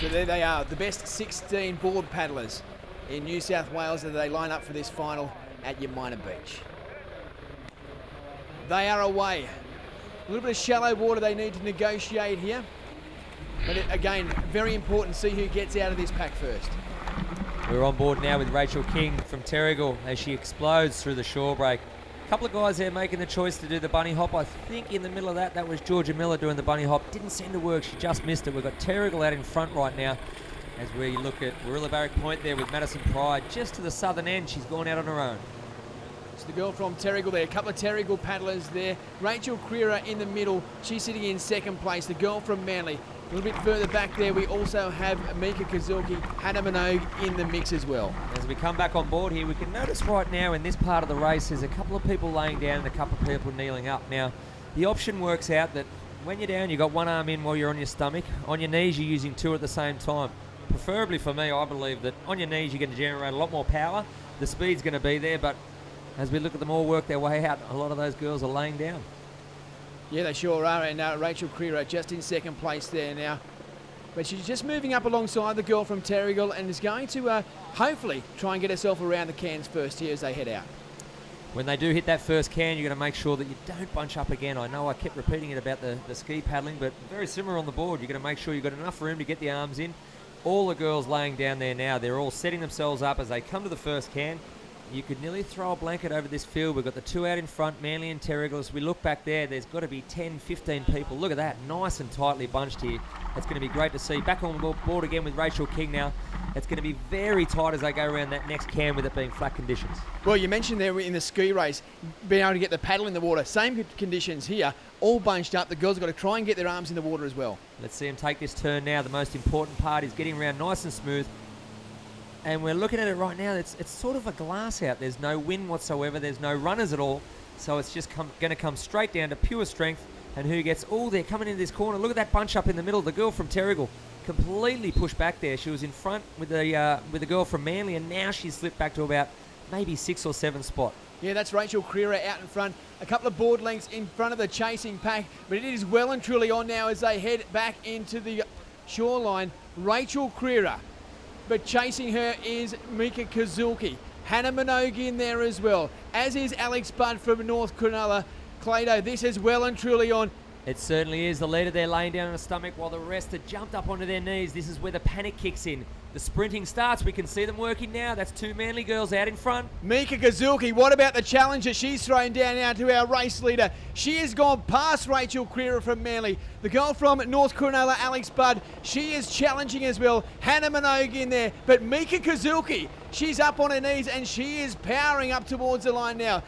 So there they are, the best 16 board paddlers in New South Wales as they line up for this final at Yamina Beach. They are away. A little bit of shallow water they need to negotiate here. But again, very important to see who gets out of this pack first. We're on board now with Rachel King from Terrigal as she explodes through the shore break. A couple of guys there making the choice to do the bunny hop. I think in the middle of that was Georgia Miller doing the bunny hop. Didn't seem to work. She just missed it. We've got Terrigal out in front right now as we look at Warilla Barrack Point there with Madison Pride just to the southern end. She's gone out on her own. So the girl from Terrigal there, a couple of Terrigal paddlers there. Rachel Creera in the middle. She's sitting in second place. The girl from Manly. A little bit further back there, we also have Mika Kazuki, Hannah Minogue in the mix as well. As we come back on board here, we can notice right now in this part of the race, there's a couple of people laying down and a couple of people kneeling up. Now, the option works out that when you're down, you've got one arm in while you're on your stomach. On your knees, you're using two at the same time. Preferably for me, I believe that on your knees, you're going to generate a lot more power. The speed's going to be there, but as we look at them all work their way out, a lot of those girls are laying down. Yeah, they sure are, and Rachel Creera just in second place there now. But she's just moving up alongside the girl from Terrigal and is going to hopefully try and get herself around the cans first here as they head out. When they do hit that first can, you're going to make sure that you don't bunch up again. I know I kept repeating it about the ski paddling, but very similar on the board. You're going to make sure you've got enough room to get the arms in. All the girls laying down there now, they're all setting themselves up as they come to the first can. You could nearly throw a blanket over this field. We've got the two out in front, Manly and Terrigal. As we look back there, there's got to be 10, 15 people. Look at that, nice and tightly bunched here. It's going to be great to see. Back on board again with Rachel King now. It's going to be very tight as they go around that next can with it being flat conditions. Well, you mentioned there in the ski race, being able to get the paddle in the water. Same conditions here, all bunched up. The girls have got to try and get their arms in the water as well. Let's see them take this turn now. The most important part is getting around nice and smooth. And we're looking at it right now. It's sort of a glass out. There's no wind whatsoever. There's no runners at all. So it's just going to come straight down to pure strength. And who gets... Oh, they're coming into this corner. Look at that bunch up in the middle. The girl from Terrigal completely pushed back there. She was in front with the girl from Manly, and now she's slipped back to about maybe 6 or 7 spot. Yeah, that's Rachel Creera out in front. A couple of board lengths in front of the chasing pack. But it is well and truly on now as they head back into the shoreline. Rachel Creera. But chasing her is Mika Kazuki. Hannah Minogue in there as well, as is Alex Budd from North Cronulla. Clado, this is well and truly on. It certainly is. The leader there laying down on her stomach while the rest are jumped up onto their knees. This is where the panic kicks in. The sprinting starts. We can see them working now. That's two Manly girls out in front. Mika Kazuki, what about the challenge that she's thrown down now to our race leader? She has gone past Rachel Creera from Manly. The girl from North Cronulla, Alex Budd, she is challenging as well. Hannah Minogue in there, but Mika Kazuki, she's up on her knees and she is powering up towards the line now.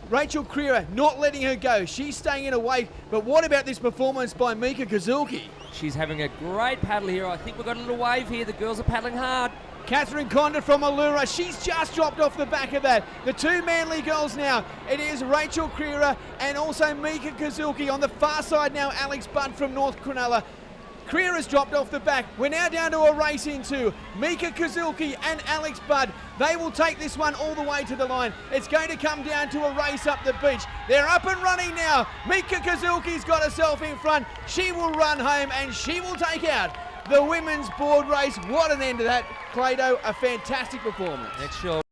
Rachel Creera not letting her go. She's staying in a wake, but what about this performance by Mika Kazuki? She's having a great paddle here. I think we've got a little wave here. The girls are paddling hard. Catherine Condon from Allura, she's just dropped off the back of that. The two Manly girls now, it is Rachel Creera and also Mika Kazuki. On the far side now, Alex Budd from North Cronulla. Creera's dropped off the back. We're now down to a race into Mika Kazuki and Alex Budd. They will take this one all the way to the line. It's going to come down to a race up the beach. They're up and running now. Mika Kazuki's got herself in front. She will run home and she will take out the women's board race. What an end to that, Clado. A fantastic performance. Next shot.